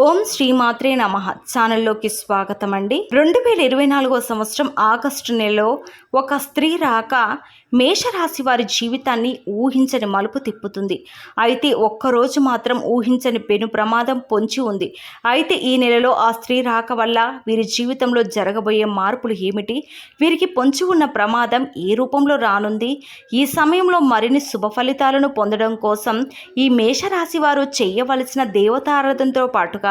ఓం శ్రీమాత్రే నమః ఛానల్లోకి స్వాగతం అండి. 2024 సంవత్సరం ఆగస్టు నెలలో ఒక స్త్రీ రాక మేషరాశి వారి జీవితాన్ని ఊహించని మలుపు తిప్పుతుంది. అయితే ఒక్కరోజు మాత్రం ఊహించని పెను ప్రమాదం పొంచి ఉంది. అయితే ఈ నెలలో ఆ స్త్రీ రాక వల్ల వీరి జీవితంలో జరగబోయే మార్పులు ఏమిటి, వీరికి పొంచి ఉన్న ప్రమాదం ఏ రూపంలో రానుంది, ఈ సమయంలో మరిన్ని శుభ ఫలితాలను పొందడం కోసం ఈ మేషరాశి వారు చేయవలసిన దేవతారాధనతో పాటుగా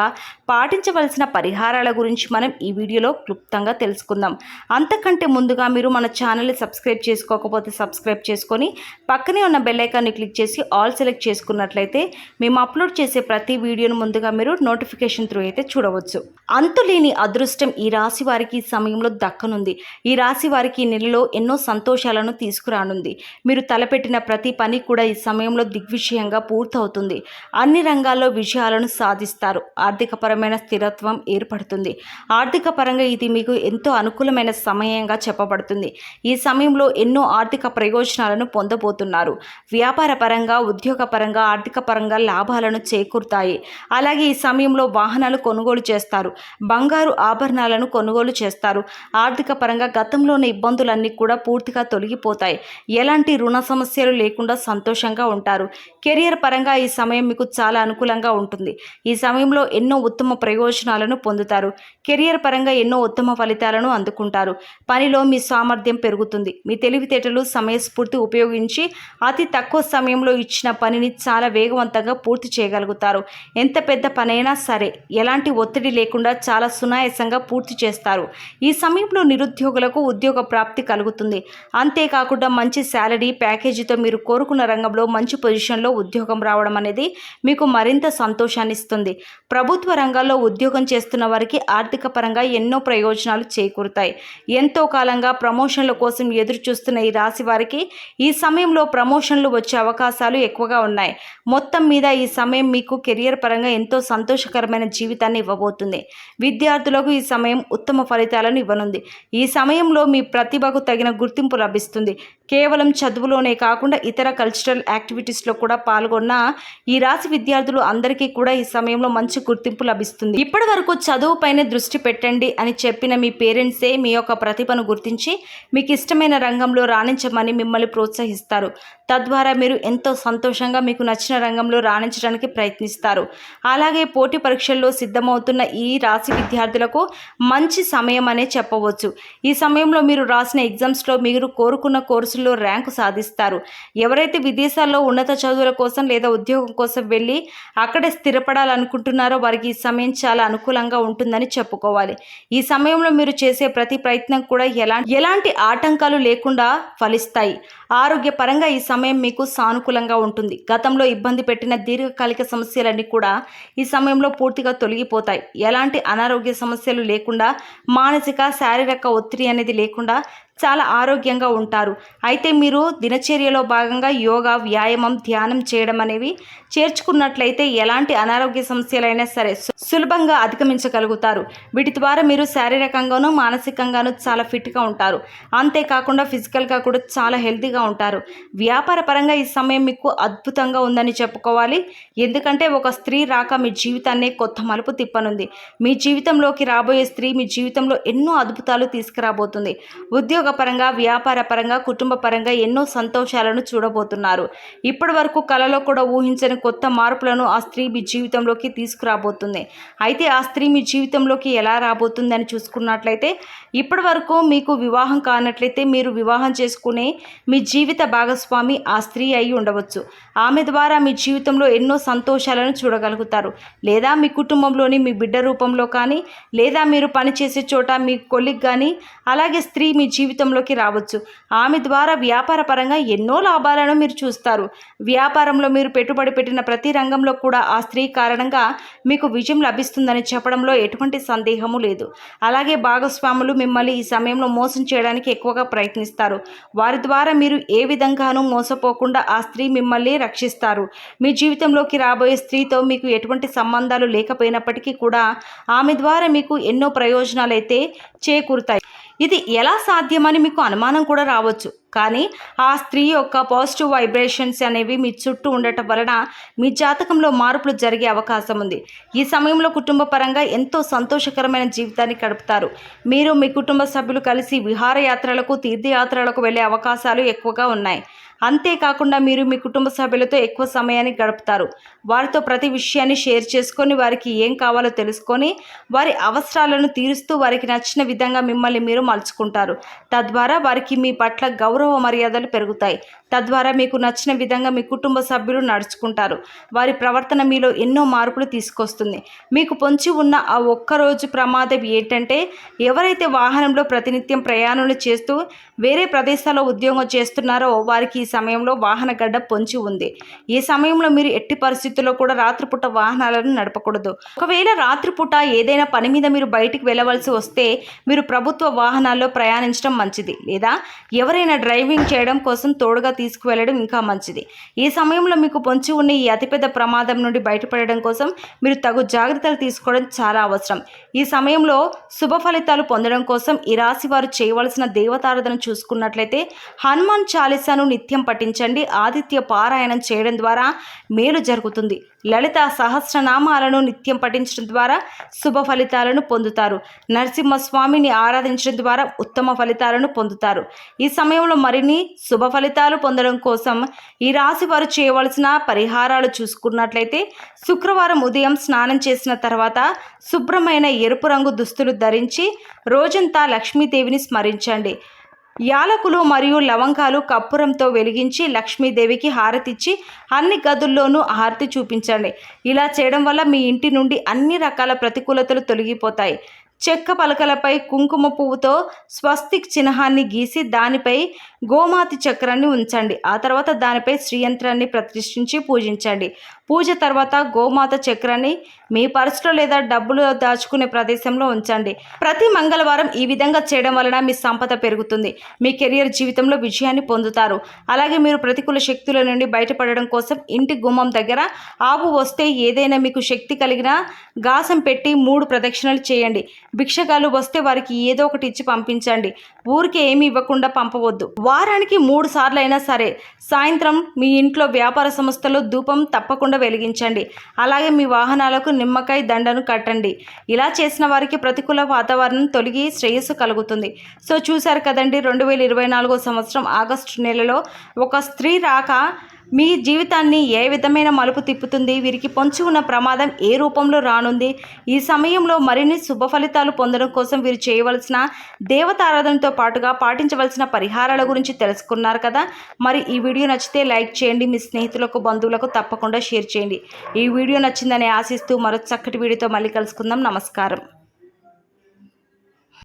పాటించవలసిన పరిహారాల గురించి మనం ఈ వీడియోలో క్లుప్తంగా తెలుసుకుందాం. అంతకంటే ముందుగా మీరు మన ఛానల్ని సబ్స్క్రైబ్ చేసుకోకపోతే సబ్స్క్రైబ్ చేసుకొని పక్కనే ఉన్న బెల్ ఐకాన్ని క్లిక్ చేసి ఆల్ సెలెక్ట్ చేసుకున్నట్లయితే మేము అప్లోడ్ చేసే ప్రతి వీడియోను ముందుగా మీరు నోటిఫికేషన్ త్రూ అయితే చూడవచ్చు. అంతులేని అదృష్టం ఈ రాశి వారికి ఈ సమయంలో దక్కనుంది. ఈ రాశి వారికి ఈ నెలలో ఎన్నో సంతోషాలను తీసుకురానుంది. మీరు తలపెట్టిన ప్రతి పని కూడా ఈ సమయంలో దిగ్విజయంగా పూర్తవుతుంది. అన్ని రంగాల్లో విజయాలను సాధిస్తారు. ఆర్థికపరమైన స్థిరత్వం ఏర్పడుతుంది. ఆర్థిక పరంగా ఇది మీకు ఎంతో అనుకూలమైన సమయంగా చెప్పబడుతుంది. ఈ సమయంలో ఎన్నో ఆర్థిక ప్రయోజనాలను పొందబోతున్నారు. వ్యాపార పరంగా, ఉద్యోగ పరంగా, ఆర్థిక పరంగా లాభాలను చేకూరుతాయి. అలాగే ఈ సమయంలో వాహనాలు కొనుగోలు చేస్తారు. బంగారు ఆభరణాలను కొనుగోలు చేస్తారు. ఆర్థిక పరంగా గతంలోని ఇబ్బందులన్నీ కూడా పూర్తిగా తొలగిపోతాయి. ఎలాంటి రుణ సమస్యలు లేకుండా సంతోషంగా ఉంటారు. కెరియర్ పరంగా ఈ సమయం మీకు చాలా అనుకూలంగా ఉంటుంది. ఈ సమయంలో ఎన్నో ఉత్తమ ప్రయోజనాలను పొందుతారు. కెరియర్ పరంగా ఎన్నో ఉత్తమ ఫలితాలను అందుకుంటారు. పనిలో మీ సామర్థ్యం పెరుగుతుంది. మీ తెలివితేటలు, సమయస్ఫూర్తి ఉపయోగించి అతి తక్కువ సమయంలో ఇచ్చిన పనిని చాలా వేగవంతంగా పూర్తి చేయగలుగుతారు. ఎంత పెద్ద పనైనా సరే ఎలాంటి ఒత్తిడి లేకుండా చాలా సునాయాసంగా పూర్తి చేస్తారు. ఈ సమయంలో నిరుద్యోగులకు ఉద్యోగ ప్రాప్తి కలుగుతుంది. అంతేకాకుండా మంచి శాలరీ ప్యాకేజీతో మీరు కోరుకున్న రంగంలో మంచి పొజిషన్లో ఉద్యోగం రావడం అనేది మీకు మరింత సంతోషాన్ని ఇస్తుంది. ప్రభుత్వ రంగాల్లో ఉద్యోగం చేస్తున్న వారికి ఆర్థిక పరంగా ఎన్నో ప్రయోజనాలు చేకూరుతాయి. ఎంతో కాలంగా ప్రమోషన్ల కోసం ఎదురు చూస్తున్న ఈ రాశి వారికి ఈ సమయంలో ప్రమోషన్లు వచ్చే అవకాశాలు ఎక్కువగా ఉన్నాయి. మొత్తం మీద ఈ సమయం మీకు కెరియర్ పరంగా ఎంతో సంతోషకరమైన జీవితాన్ని ఇవ్వబోతుంది. విద్యార్థులకు ఈ సమయం ఉత్తమ ఫలితాలను ఇవ్వనుంది. ఈ సమయంలో మీ ప్రతిభకు తగిన గుర్తింపు లభిస్తుంది. కేవలం చదువులోనే కాకుండా ఇతర కల్చరల్ యాక్టివిటీస్లో కూడా పాల్గొన్న ఈ రాశి విద్యార్థులు అందరికీ కూడా ఈ సమయంలో మంచి గుర్తింపు లభిస్తుంది. ఇప్పటి వరకు చదువుపైనే దృష్టి పెట్టండి అని చెప్పిన మీ పేరెంట్సే మీ యొక్క ప్రతిభను గుర్తించి మీకు ఇష్టమైన రంగంలో రాణించమని మిమ్మల్ని ప్రోత్సహిస్తారు. తద్వారా మీరు ఎంతో సంతోషంగా మీకు నచ్చిన రంగంలో రాణించడానికి ప్రయత్నిస్తారు. అలాగే పోటీ పరీక్షల్లో సిద్ధమవుతున్న ఈ రాశి విద్యార్థులకు మంచి సమయం అనే చెప్పవచ్చు. ఈ సమయంలో మీరు రాసిన ఎగ్జామ్స్లో మీరు కోరుకున్న కోర్సుల్లో ర్యాంకు సాధిస్తారు. ఎవరైతే విదేశాల్లో ఉన్నత చదువుల కోసం లేదా ఉద్యోగం కోసం వెళ్ళి అక్కడే స్థిరపడాలనుకుంటున్నారో వారికి ఈ సమయం చాలా అనుకూలంగా ఉంటుందని చెప్పుకోవాలి. ఈ సమయంలో మీరు చేసే ప్రతి ప్రయత్నం కూడా ఎలాంటి ఆటంకాలు లేకుండా ఫలిస్తాయి. ఆరోగ్యపరంగా ఈ సమయం మీకు సానుకూలంగా ఉంటుంది. గతంలో ఇబ్బంది పెట్టిన దీర్ఘకాలిక సమస్యలన్నీ కూడా ఈ సమయంలో పూర్తిగా తొలగిపోతాయి. ఎలాంటి అనారోగ్య సమస్యలు లేకుండా, మానసిక శారీరక ఒత్తిడి అనేది లేకుండా చాలా ఆరోగ్యంగా ఉంటారు. అయితే మీరు దినచర్యలో భాగంగా యోగా, వ్యాయామం, ధ్యానం చేయడం అనేవి చేర్చుకున్నట్లయితే ఎలాంటి అనారోగ్య సమస్యలైనా సరే సులభంగా అధిగమించగలుగుతారు. వీటి ద్వారా మీరు శారీరకంగానూ మానసికంగానూ చాలా ఫిట్గా ఉంటారు. అంతేకాకుండా ఫిజికల్గా కూడా చాలా హెల్తీగా ఉంటారు. వ్యాపార పరంగా ఈ సమయం మీకు అద్భుతంగా ఉందని చెప్పుకోవాలి. ఎందుకంటే ఒక స్త్రీ రాక మీ జీవితాన్నే కొత్త మలుపు తిప్పనుంది. మీ జీవితంలోకి రాబోయే స్త్రీ మీ జీవితంలో ఎన్నో అద్భుతాలు తీసుకురాబోతుంది. ఉద్యోగ పరంగా, వ్యాపార పరంగా, కుటుంబ పరంగా ఎన్నో సంతోషాలను చూడబోతున్నారు. ఇప్పటి వరకు కలలో కూడా ఊహించని కొత్త మార్పులను ఆ స్త్రీ మీ జీవితంలోకి తీసుకురాబోతుంది. అయితే ఆ స్త్రీ మీ జీవితంలోకి ఎలా రాబోతుంది అని చూసుకున్నట్లయితే ఇప్పటి వరకు మీకు వివాహం కానట్లయితే మీరు వివాహం చేసుకునే మీ జీవిత భాగస్వామి ఆ స్త్రీ అయి ఉండవచ్చు. ఆమె ద్వారా మీ జీవితంలో ఎన్నో సంతోషాలను చూడగలుగుతారు. లేదా మీ కుటుంబంలోని మీ బిడ్డ రూపంలో కానీ, లేదా మీరు పనిచేసే చోట మీ కొలీగ్ కానీ అలాగే స్త్రీ మీ జీవితంలోకి రావచ్చు. ఆమె ద్వారా వ్యాపార పరంగా ఎన్నో లాభాలను మీరు చూస్తారు. వ్యాపారంలో మీరు పెట్టుబడి పెట్టిన ప్రతి రంగంలో కూడా ఆ స్త్రీ కారణంగా మీకు విజయం లభిస్తుందని చెప్పడంలో ఎటువంటి సందేహము లేదు. అలాగే భాగస్వాములు మిమ్మల్ని ఈ సమయంలో మోసం చేయడానికి ఎక్కువగా ప్రయత్నిస్తారు. వారి ద్వారా మీరు ఏ విధంగానూ మోసపోకుండా ఆ స్త్రీ మిమ్మల్ని రక్షిస్తారు. మీ జీవితంలోకి రాబోయే స్త్రీతో మీకు ఎటువంటి సంబంధాలు లేకపోయినప్పటికీ కూడా ఆమె ద్వారా మీకు ఎన్నో ప్రయోజనాలు అయితే చేకూరుతాయి. ఇది ఎలా సాధ్యమని మీకు అనుమానం కూడా రావచ్చు. కానీ ఆ స్త్రీ యొక్క పాజిటివ్ వైబ్రేషన్స్ అనేవి మీ చుట్టూ ఉండటం వలన మీ జాతకంలో మార్పులు జరిగే అవకాశం ఉంది. ఈ సమయంలో కుటుంబ పరంగా ఎంతో సంతోషకరమైన జీవితాన్ని గడుపుతారు. మీరు మీ కుటుంబ సభ్యులు కలిసి విహారయాత్రలకు, తీర్థయాత్రలకు వెళ్ళే అవకాశాలు ఎక్కువగా ఉన్నాయి. అంతేకాకుండా మీరు మీ కుటుంబ సభ్యులతో ఎక్కువ సమయాన్ని గడుపుతారు. వారితో ప్రతి విషయాన్ని షేర్ చేసుకొని, వారికి ఏం కావాలో తెలుసుకొని, వారి అవసరాలను తీరుస్తూ వారికి నచ్చిన విధంగా మిమ్మల్ని మీరు మలుచుకుంటారు. తద్వారా వారికి మీ పట్ల గౌరవ మర్యాదలు పెరుగుతాయి. తద్వారా మీకు నచ్చిన విధంగా మీ కుటుంబ సభ్యులు నడుచుకుంటారు. వారి ప్రవర్తన మీలో ఎన్నో మార్పులు తీసుకొస్తుంది. మీకు పొంచి ఉన్న ఆ ఒక్కరోజు ప్రమాదం ఏంటంటే, ఎవరైతే వాహనంలో ప్రతినిత్యం ప్రయాణాలు చేస్తూ వేరే ప్రదేశాల్లో ఉద్యోగం చేస్తున్నారో వారికి ఈ సమయంలో వాహన గడ్డ పొంచి ఉంది. ఈ సమయంలో మీరు ఎట్టి పరిస్థితుల్లో కూడా రాత్రిపూట వాహనాలను నడపకూడదు. ఒకవేళ రాత్రిపూట ఏదైనా పని మీద మీరు బయటికి వెళ్ళవలసి వస్తే మీరు ప్రభుత్వ వాహనాల్లో ప్రయాణించడం మంచిది. లేదా ఎవరైనా డ్రైవింగ్ చేయడం కోసం తోడుగా తీసుకువెళ్ళడం ఇంకా మంచిది. ఈ సమయంలో మీకు పొంచి ఉన్న ఈ అతిపెద్ద ప్రమాదం నుండి బయటపడడం కోసం మీరు తగు జాగ్రత్తలు తీసుకోవడం చాలా అవసరం. ఈ సమయంలో శుభ ఫలితాలు పొందడం కోసం ఈ రాశి వారు చేయవలసిన దేవతారాధన చూసుకున్నట్లయితే హనుమాన్ చాలీసాను నిత్యం పఠించండి. ఆదిత్య పారాయణం చేయడం ద్వారా మేలు జరుగుతుంది. లలిత సహస్రనామాలను నిత్యం పఠించడం ద్వారా శుభ ఫలితాలను పొందుతారు. నరసింహస్వామిని ఆరాధించడం ద్వారా ఉత్తమ ఫలితాలను పొందుతారు. ఈ సమయంలో మరిన్ని శుభ ఫలితాలు పొందడం కోసం ఈ రాశి వారు చేయవలసిన పరిహారాలు చూసుకున్నట్లయితే శుక్రవారం ఉదయం స్నానం చేసిన తర్వాత శుభ్రమైన ఎరుపు రంగు దుస్తులు ధరించి రోజంతా లక్ష్మీదేవిని స్మరించండి. యాలకులు మరియు లవంగాలు కర్పూరంతో వెలిగించి లక్ష్మీదేవికి హారతిచ్చి అన్ని గదుల్లోనూ హారతి చూపించండి. ఇలా చేయడం వల్ల మీ ఇంటి నుండి అన్ని రకాల ప్రతికూలతలు తొలగిపోతాయి. చెక్క పలకలపై కుంకుమ పువ్వుతో స్వస్తిక్ చిహ్నాన్ని గీసి దానిపై గోమాతి చక్రాన్ని ఉంచండి. ఆ తర్వాత దానిపై శ్రీయంత్రాన్ని ప్రతిష్ఠించి పూజించండి. పూజ తర్వాత గోమాత చక్రాన్ని మీ పర్సులో లేదా డబ్బులు దాచుకునే ప్రదేశంలో ఉంచండి. ప్రతి మంగళవారం ఈ విధంగా చేయడం వలన మీ సంపద పెరుగుతుంది. మీ కెరియర్ జీవితంలో విజయాన్ని పొందుతారు. అలాగే మీరు ప్రతికూల శక్తుల నుండి బయటపడడం కోసం ఇంటి గుమ్మం దగ్గర ఆవు వస్తే ఏదైనా మీకు శక్తి కలిగిన గాసం పెట్టి 3 ప్రదక్షిణలు చేయండి. భిక్షగాలు వస్తే వారికి ఏదో ఒకటి ఇచ్చి పంపించండి. ఊరికి ఏమి ఇవ్వకుండా పంపవద్దు. వారానికి 3 సార్లు అయినా సరే సాయంత్రం మీ ఇంట్లో వ్యాపార సంస్థలో ధూపం తప్పకుండా వెలిగించండి. అలాగే మీ వాహనాలకు నిమ్మకాయ దండను కట్టండి. ఇలా చేసిన వారికి ప్రతికూల వాతావరణం తొలగి శ్రేయస్సు కలుగుతుంది. సో చూశారు కదండి, 2024 సంవత్సరం ఆగస్టు నెలలో ఒక స్త్రీ రాక మీ జీవితాన్ని ఏ విధమైన మలుపు తిప్పుతుంది, వీరికి పొంచి ఉన్న ప్రమాదం ఏ రూపంలో రానుంది, ఈ సమయంలో మరిన్ని శుభ ఫలితాలు పొందడం కోసం వీరు చేయవలసిన దేవతారాధనతో పాటుగా పాటించవలసిన పరిహారాల గురించి తెలుసుకున్నారు కదా. మరి ఈ వీడియో నచ్చితే లైక్ చేయండి. మీ స్నేహితులకు, బంధువులకు తప్పకుండా షేర్ చేయండి. ఈ వీడియో నచ్చిందని ఆశిస్తూ మరో చక్కటి వీడియోతో మళ్ళీ కలుసుకుందాం. నమస్కారం.